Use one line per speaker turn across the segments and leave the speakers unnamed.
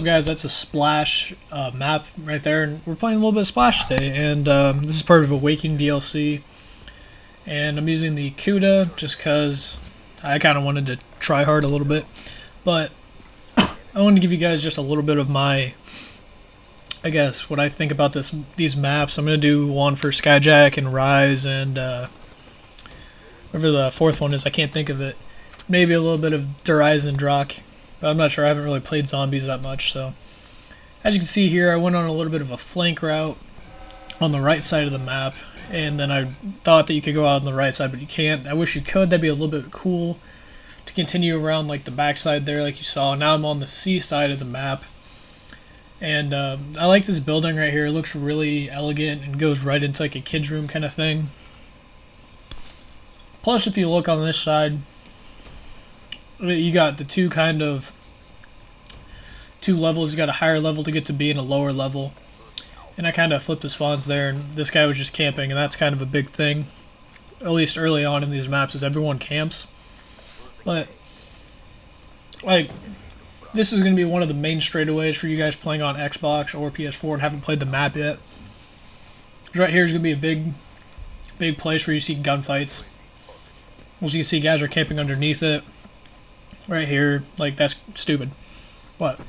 Guys, that's a Splash map right there, and we're playing a little bit of Splash today, and this is part of Awakening DLC, and I'm using the CUDA just because I kind of wanted to try hard a little bit, but I wanted to give you guys just a little bit of my, I guess, what I think about these maps. I'm going to do one for Skyjack and Rise, and whatever the fourth one is, I can't think of it. Maybe a little bit of Rise and Drock. But I'm not sure, I haven't really played zombies that much, so. As you can see here, I went on a little bit of a flank route on the right side of the map, and then I thought that you could go out on the right side, but you can't. I wish you could, that'd be a little bit cool to continue around like the back side there like you saw. Now I'm on the C side of the map, and I like this building right here. It looks really elegant and goes right into like a kid's room kind of thing. Plus, if you look on this side, you got the two levels. You got a higher level to get to B and a lower level, and I kind of flipped the spawns there, and this guy was just camping, and that's kind of a big thing, at least early on in these maps, is everyone camps. But like, this is going to be one of the main straightaways for you guys playing on Xbox or PS4 and haven't played the map yet. Right here is going to be a big place where you see gunfights. As you can see, guys are camping underneath it. Right here, like, that's stupid. What?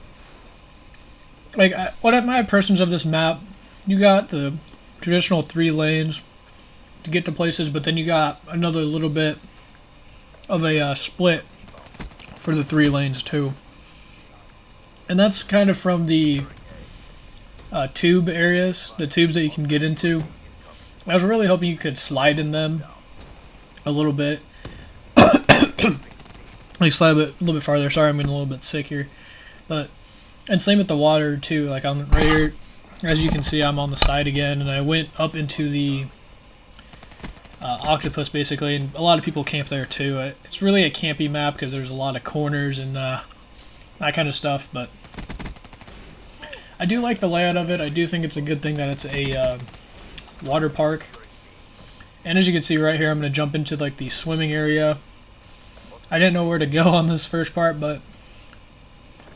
Like, what my impressions of this map, you got the traditional 3 lanes to get to places, but then you got another little bit of a split for the 3 lanes too. And that's kind of from the tube areas, the tubes that you can get into. I was really hoping you could slide in them a little bit. Like slide a little bit farther. Sorry, I'm getting a little bit sick here, and same with the water too. Like on right here, as you can see, I'm on the side again, and I went up into the octopus basically, and a lot of people camp there too. It's really a campy map because there's a lot of corners and that kind of stuff. But I do like the layout of it. I do think it's a good thing that it's a water park. And as you can see right here, I'm going to jump into like the swimming area. I didn't know where to go on this first part, but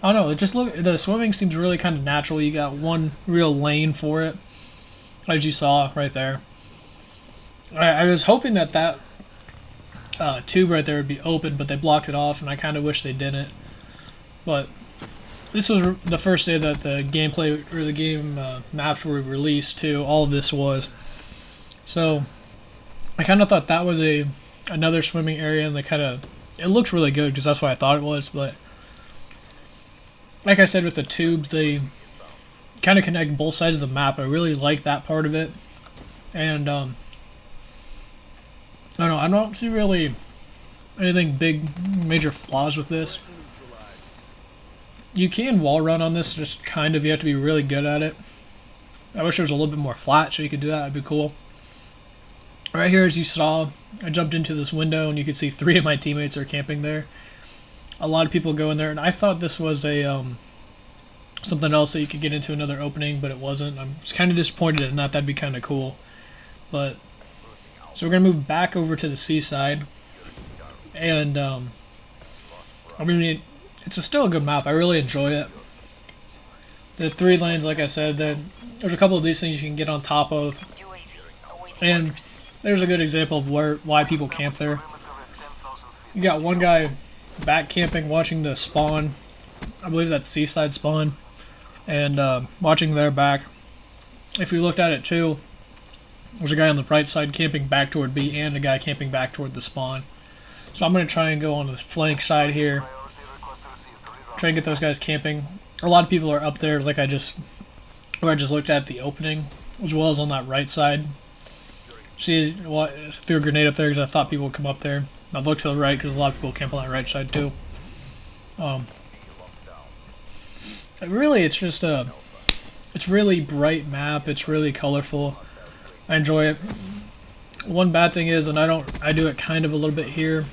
I don't know. Just look, the swimming seems really kind of natural. You got one real lane for it, as you saw right there. I was hoping that tube right there would be open, but they blocked it off, and I kind of wish they didn't. But this was the first day that the gameplay or the game maps were released too. All of this was. So I kind of thought that was another swimming area, and it looks really good because that's what I thought it was. But like I said, with the tubes, they kind of connect both sides of the map. I really like that part of it, and I don't know. I don't see really anything major flaws with this. You can wall run on this, just kind of. You have to be really good at it. I wish there was a little bit more flat so you could do that. That'd be cool. Right here, as you saw, I jumped into this window, and you can see 3 of my teammates are camping there. A lot of people go in there, and I thought this was a something else that you could get into another opening, but it wasn't. I'm just kind of disappointed in that. That'd be kind of cool. But so we're gonna move back over to the seaside, and I mean, it's still a good map. I really enjoy it. The 3 lanes, like I said, there's a couple of these things you can get on top of, and there's a good example of why people camp there. You got one guy back camping, watching the spawn. I believe that's seaside spawn, and watching their back. If you looked at it too, there's a guy on the right side camping back toward B, and a guy camping back toward the spawn. So I'm going to try and go on this flank side here, try and get those guys camping. A lot of people are up there, like where I just looked at the opening, as well as on that right side. See, I threw a grenade up there because I thought people would come up there. I looked to the right because a lot of people camp on that right side too. Really, it's just it's really bright map. It's really colorful. I enjoy it. One bad thing is, and I do it kind of a little bit here.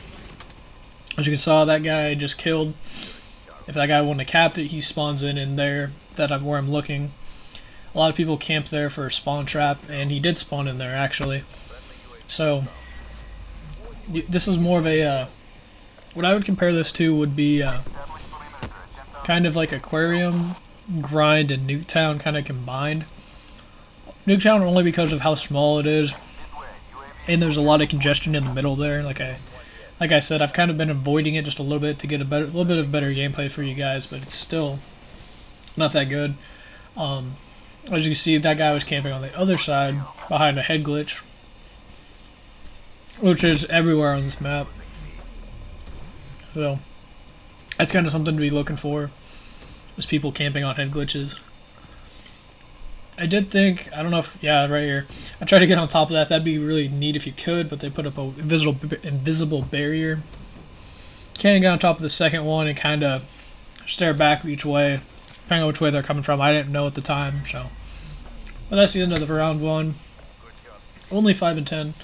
As you saw, that guy I just killed. If that guy wouldn't have capped it, he spawns in there. Where I'm looking. A lot of people camp there for a spawn trap, and he did spawn in there actually. So this is more of a what I would compare this to would be kind of like aquarium Grind and Nuketown kind of combined. Nuketown only because of how small it is, and there's a lot of congestion in the middle there. Like I said, I've kind of been avoiding it just a little bit to get a little bit of better gameplay for you guys, but it's still not that good. As you see, that guy was camping on the other side behind a head glitch, which is everywhere on this map. So that's kind of something to be looking for, is people camping on head glitches. I did think, I don't know if, yeah, right here. I tried to get on top of that. That'd be really neat if you could, but they put up a invisible barrier. Can't get on top of the second one and kind of stare back each way, depending on which way they're coming from. I didn't know at the time, so. But that's the end of the round 1. Only 5 and 10.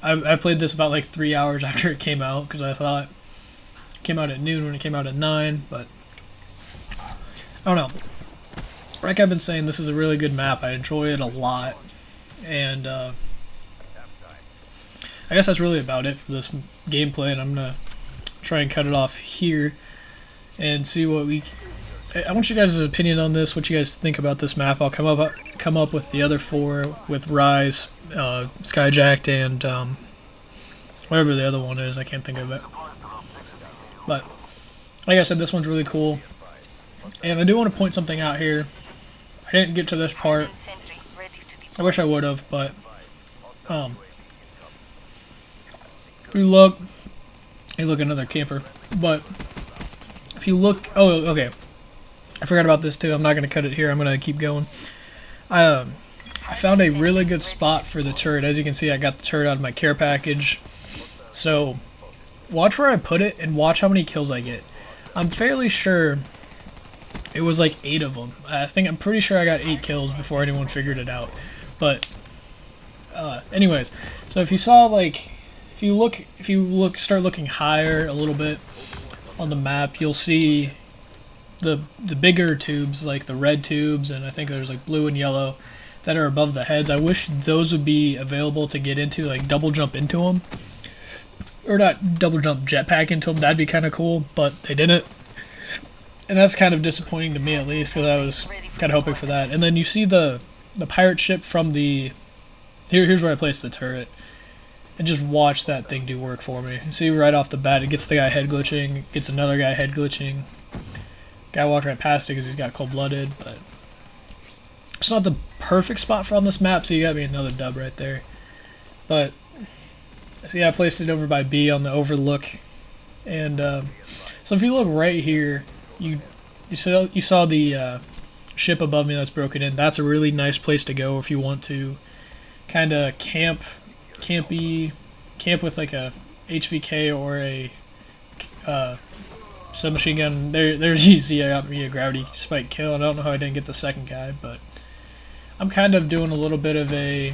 I played this about like 3 hours after it came out, because I thought it came out at noon when it came out at 9, but I don't know. Like I've been saying, this is a really good map. I enjoy it a lot, and I guess that's really about it for this gameplay, and I'm gonna try and cut it off here and see what I want you guys' opinion on this, what you guys think about this map. I'll come up with the other 4 with Rise, Skyjacked, and whatever the other one is. I can't think of it. But like I said, this one's really cool, and I do want to point something out here. I didn't get to this part. I wish I would have, but if you look, hey, look, another camper. But if you look, oh, okay, I forgot about this too. I'm not gonna cut it here. I'm gonna keep going. I found a really good spot for the turret. As you can see, I got the turret out of my care package. So watch where I put it and watch how many kills I get. I'm fairly sure it was like 8 of them. I'm pretty sure I got 8 kills before anyone figured it out. But anyways, so if you saw, like, if you start looking higher a little bit on the map, you'll see the bigger tubes, like the red tubes, and I think there's like blue and yellow that are above the heads. I wish those would be available to get into, like double jump into them, or not double jump, jetpack into them. That'd be kind of cool, but they didn't. And that's kind of disappointing to me, at least, because I was kind of hoping for that. And then you see the pirate ship from the... Here's where I placed the turret. And just watch that thing do work for me. See, right off the bat, it gets the guy head glitching, gets another guy head glitching. Guy walked right past it because he's got cold-blooded, but... It's not the perfect spot for on this map, so you got me another dub right there. But... See, I placed it over by B on the overlook. And, so if you look right here... You saw the ship above me that's broken in. That's a really nice place to go if you want to kind of camp with like a HVK or a submachine gun. There's easy. I got me a gravity spike kill. I don't know how I didn't get the second guy, but I'm kind of doing a little bit of a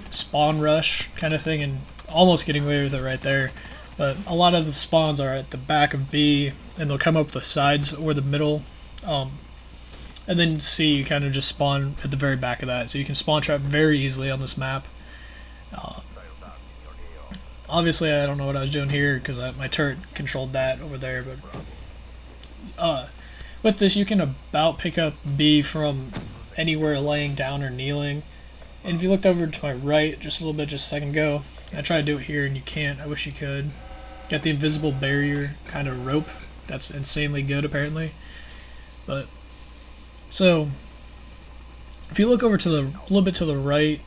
spawn rush kind of thing and almost getting away with it right there. But a lot of the spawns are at the back of B, and they'll come up the sides or the middle. And then C, you kind of just spawn at the very back of that. So you can spawn trap very easily on this map. Obviously, I don't know what I was doing here because my turret controlled that over there. But with this, you can about pick up B from anywhere laying down or kneeling. And if you looked over to my right just a little bit, just a second ago, I tried to do it here and you can't. I wish you could. Got the invisible barrier kind of rope. That's insanely good, apparently. But so if you look over to a little bit to the right,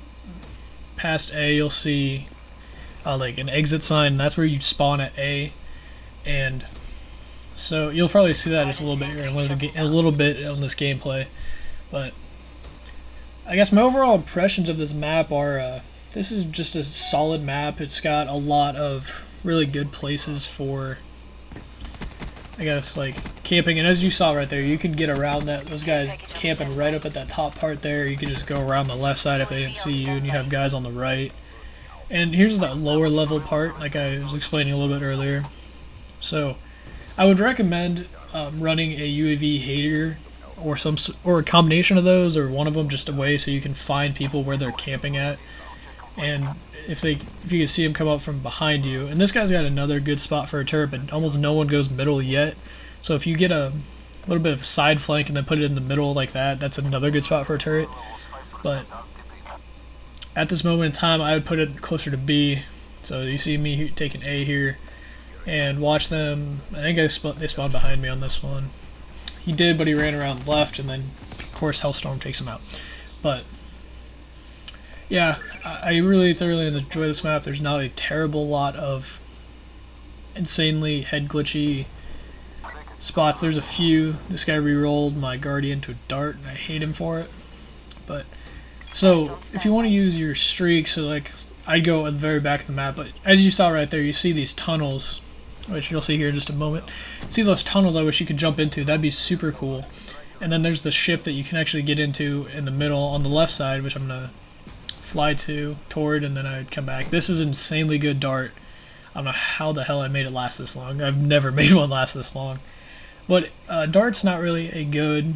past A, you'll see like an exit sign. That's where you spawn at A, and so you'll probably see that just a little bit here, a little bit on this gameplay. But I guess my overall impressions of this map are this is just a solid map. It's got a lot of really good places for, I guess, like camping, and as you saw right there, you can get around that. Those guys camping right up at that top part there. You can just go around the left side if they didn't see you, and you have guys on the right. And here's that lower level part, like I was explaining a little bit earlier. So I would recommend running a UAV hater or a combination of those, or one of them just away so you can find people where they're camping at. and if you can see him come up from behind you, and this guy's got another good spot for a turret, but almost no one goes middle yet. So if you get a little bit of a side flank and then put it in the middle like that, that's another good spot for a turret. But at this moment in time, I would put it closer to B. So you see me taking A here, and watch them. I think they spawned behind me on this one. He did, but he ran around left, and then of course Hellstorm takes him out. But yeah, I really thoroughly enjoy this map. There's not a terrible lot of insanely head glitchy spots. There's a few. This guy re-rolled my Guardian to a dart, and I hate him for it. But so if you want to use your streaks, so like I'd go at the very back of the map. But as you saw right there, you see these tunnels, which you'll see here in just a moment. See those tunnels I wish you could jump into. That'd be super cool. And then there's the ship that you can actually get into in the middle on the left side, which I'm gonna fly toward, and then I'd come back. This is an insanely good dart. I don't know how the hell I made it last this long. I've never made one last this long. But dart's not really a good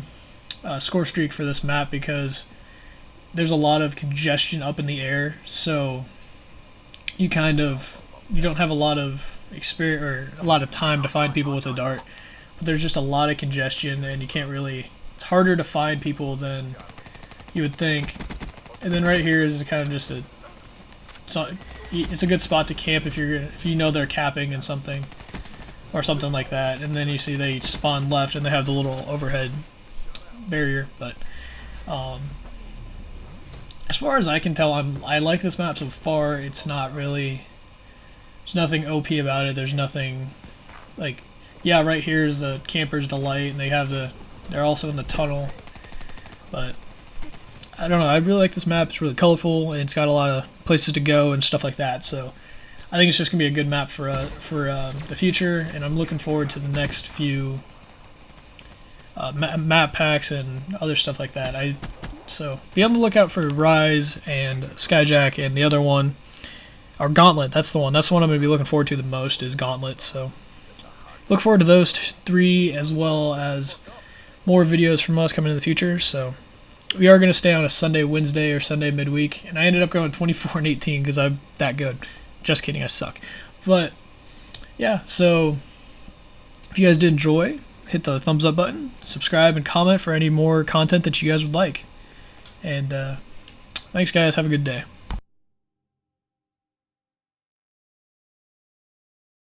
score streak for this map because there's a lot of congestion up in the air, so you don't have a lot of experience or a lot of time to find people with a dart. But there's just a lot of congestion, and you can't really. It's harder to find people than you would think. And then right here is kind of just it's a good spot to camp if you know they're capping and something. Or something like that, and then you see they spawn left and they have the little overhead barrier. But as far as I can tell, I like this map so far. It's not really, there's nothing OP about it. There's nothing like, yeah, right here is the Camper's Delight, and they're also in the tunnel. But I don't know, I really like this map. It's really colorful, and it's got a lot of places to go and stuff like that. So I think it's just gonna be a good map for the future, and I'm looking forward to the next few map packs and other stuff like that. So be on the lookout for Rise and Skyjack, and the other one, or Gauntlet. That's the one. That's the one I'm gonna be looking forward to the most, is Gauntlet. So look forward to those three, as well as more videos from us coming in the future. So we are gonna stay on a Sunday, Wednesday, or Sunday midweek, and I ended up going 24 and 18 because I'm that good. Just kidding, I suck. But yeah, so if you guys did enjoy, hit the thumbs up button, subscribe, and comment for any more content that you guys would like. And thanks, guys. Have a good day.